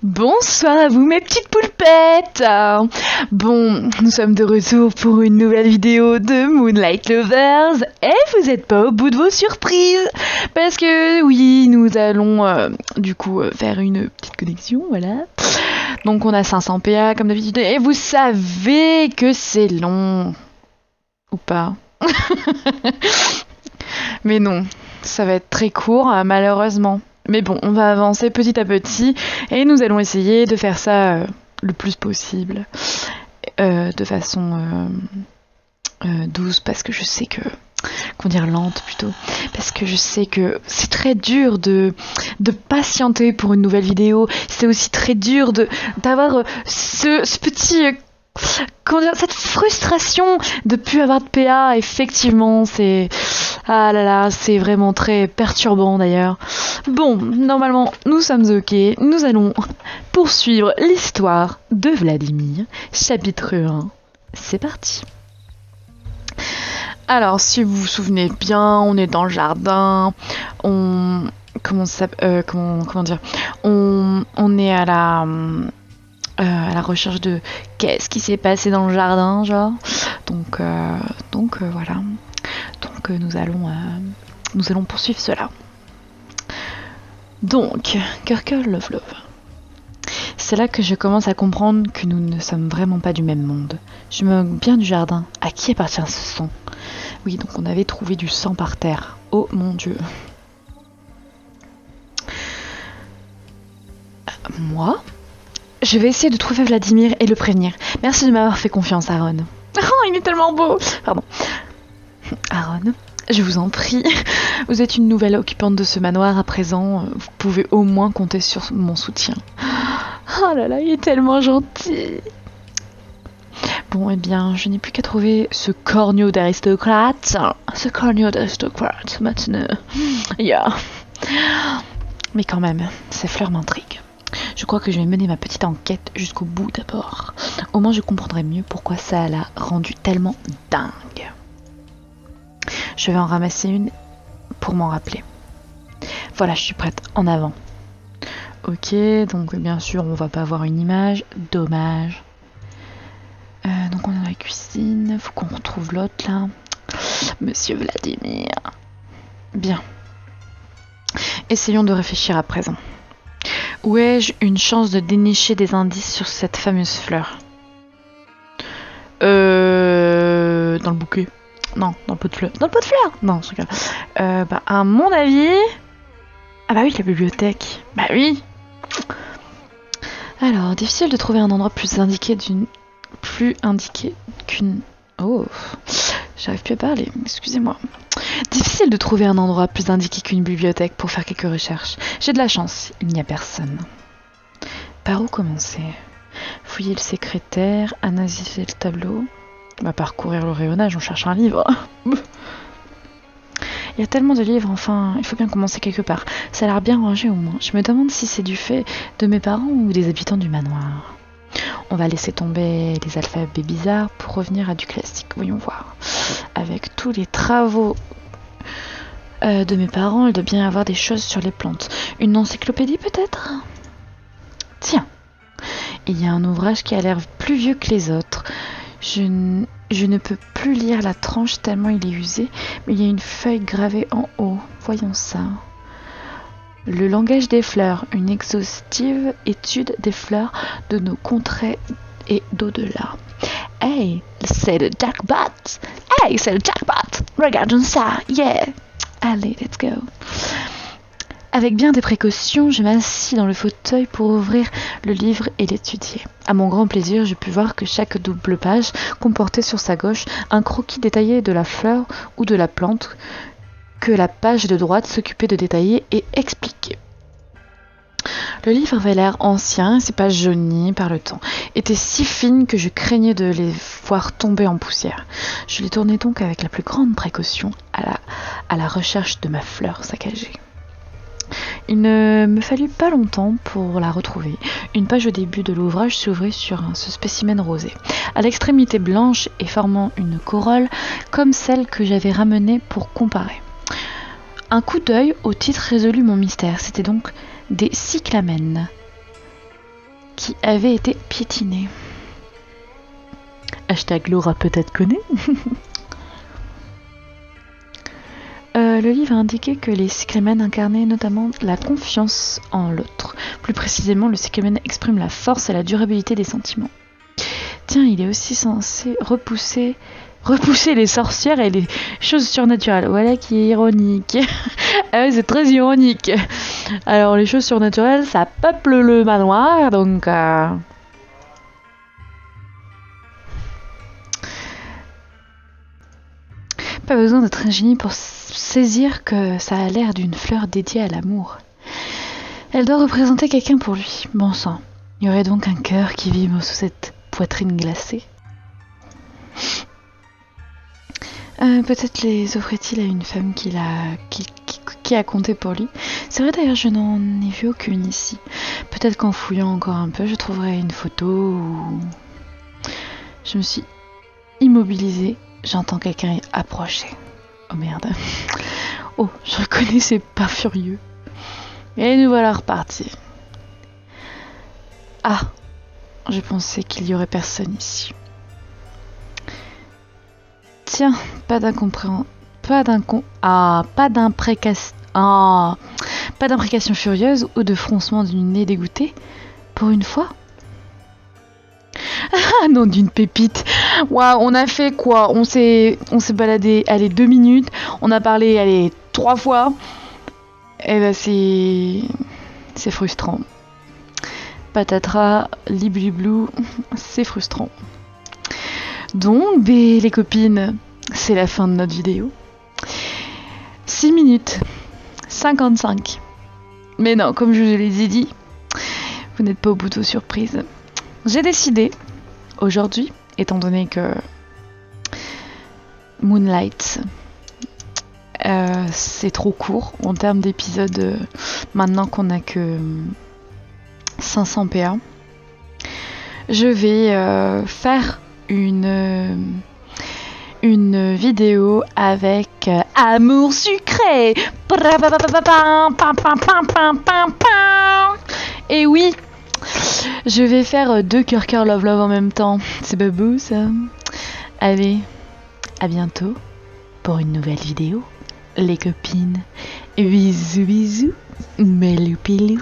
Bonsoir à vous mes petites poulpettes. Bon, nous sommes de retour pour une nouvelle vidéo de Moonlight Lovers et vous n'êtes pas au bout de vos surprises parce que oui, nous allons faire une petite connexion, voilà. Donc on a 500 PA comme d'habitude et vous savez que c'est long. Ou pas. Mais non, ça va être très court malheureusement. Mais bon, on va avancer petit à petit et nous allons essayer de faire ça le plus possible, de façon douce, parce que je sais que... Comment dire, lente plutôt, parce que je sais que c'est très dur de patienter pour une nouvelle vidéo, c'est aussi très dur d'avoir ce petit... Comment dire, cette frustration de plus avoir de PA, effectivement, c'est... Ah là là, c'est vraiment très perturbant d'ailleurs. Bon, normalement, nous sommes ok. Nous allons poursuivre l'histoire de Vladimir, chapitre 1. C'est parti. Alors, si vous vous souvenez bien, on est dans le jardin. On est à la recherche de qu'est-ce qui s'est passé dans le jardin, genre. Donc voilà. Donc nous allons poursuivre cela. Donc, Kirkel Love Love. C'est là que je commence à comprendre que nous ne sommes vraiment pas du même monde. Je me moque bien du jardin. À qui appartient ce sang? Oui, donc on avait trouvé du sang par terre. Oh mon Dieu. Moi, je vais essayer de trouver Vladimir et le prévenir. Merci de m'avoir fait confiance, Aaron. Oh, il est tellement beau. Pardon. Aaron, je vous en prie, vous êtes une nouvelle occupante de ce manoir à présent, vous pouvez au moins compter sur mon soutien. Oh là là, il est tellement gentil. Bon, eh bien, je n'ai plus qu'à trouver ce corneau d'aristocrate. Maintenant. Yeah. Mais quand même, ces fleurs m'intriguent. Je crois que je vais mener ma petite enquête jusqu'au bout d'abord. Au moins, je comprendrai mieux pourquoi ça l'a rendu tellement dingue. Je vais en ramasser une pour m'en rappeler. Voilà, je suis prête. En avant. Ok, donc bien sûr, on va pas avoir une image. Dommage. Donc on est dans la cuisine. Faut qu'on retrouve l'autre là. Monsieur Vladimir. Bien. Essayons de réfléchir à présent. Où ai-je une chance de dénicher des indices sur cette fameuse fleur? Dans le bouquet. Non, dans le pot de fleurs. Dans le pot de fleurs? Non, je rigole. À mon avis... Ah bah oui, la bibliothèque. Bah oui. Alors, difficile de trouver un endroit plus indiqué qu'une... Oh, j'arrive plus à parler, excusez-moi. Difficile de trouver un endroit plus indiqué qu'une bibliothèque pour faire quelques recherches. J'ai de la chance, il n'y a personne. Par où commencer? Fouiller le secrétaire, analyser le tableau... parcourir le rayonnage, on cherche un livre. Il y a tellement de livres, enfin, il faut bien commencer quelque part. Ça a l'air bien rangé au moins. Je me demande si c'est du fait de mes parents ou des habitants du manoir. On va laisser tomber les alphabets bizarres pour revenir à du classique. Voyons voir. Avec tous les travaux de mes parents, il doit bien y avoir des choses sur les plantes. Une encyclopédie peut-être? Tiens, il y a un ouvrage qui a l'air plus vieux que les autres. Je ne peux plus lire la tranche tellement il est usé, mais il y a une feuille gravée en haut. Voyons ça. Le langage des fleurs, une exhaustive étude des fleurs de nos contrées et d'au-delà. Hey, c'est le jackpot! Hey, c'est le jackpot! Regardons ça, yeah! Allez, let's go! Avec bien des précautions, je m'assis dans le fauteuil pour ouvrir le livre et l'étudier. À mon grand plaisir, je pus voir que chaque double page comportait sur sa gauche un croquis détaillé de la fleur ou de la plante que la page de droite s'occupait de détailler et expliquer. Le livre avait l'air ancien, ses pages jaunies par le temps étaient si fines que je craignais de les voir tomber en poussière. Je les tournai donc avec la plus grande précaution à la recherche de ma fleur saccagée. Il ne me fallut pas longtemps pour la retrouver. Une page au début de l'ouvrage s'ouvrait sur ce spécimen rosé, à l'extrémité blanche et formant une corolle comme celle que j'avais ramenée pour comparer. Un coup d'œil au titre résolut mon mystère. C'était donc des cyclamènes. qui avait été piétiné. Hashtag Laura peut-être connaît. Le livre a indiqué que les cyclamènes incarnaient notamment la confiance en l'autre. Plus précisément, le cyclamen exprime la force et la durabilité des sentiments. Tiens, il est aussi censé repousser les sorcières et les choses surnaturelles. Voilà qui est ironique. Ah ouais, c'est très ironique. Alors, les choses surnaturelles, ça peuple le manoir, donc... Pas besoin d'être un génie pour saisir que ça a l'air d'une fleur dédiée à l'amour. Elle doit représenter quelqu'un pour lui. Bon sang, il y aurait donc un cœur qui vibre sous cette poitrine glacée. Peut-être les offrait-il à une femme qui a compté pour lui. C'est vrai d'ailleurs, je n'en ai vu aucune ici. Peut-être qu'en fouillant encore un peu, je trouverai une photo ou... Je me suis immobilisée. J'entends quelqu'un approcher. Oh merde. Oh, je reconnais, c'est pas furieux. Et nous voilà repartis. Ah, je pensais qu'il y aurait personne ici. Tiens, pas d'imprécation furieuse ou de froncement du nez dégoûté. Pour une fois. Ah non, d'une pépite. Waouh, on a fait quoi? On s'est baladé, allez, 2 minutes. On a parlé, allez, 3 fois. Et ben c'est frustrant. Patatras, libliblou, c'est frustrant. Donc, les copines, c'est la fin de notre vidéo. 6 minutes 55. Mais non, comme je vous l'ai dit, vous n'êtes pas au bout de vos surprises. J'ai décidé, aujourd'hui, étant donné que Moonlight, c'est trop court en termes d'épisodes, maintenant qu'on n'a que 500 PA, je vais faire une vidéo avec amour sucré. Et oui, je vais faire 2 cœur love love en même temps. C'est pas beau ça? Allez, à bientôt pour une nouvelle vidéo, les copines. Bisous bisous, melou pilou.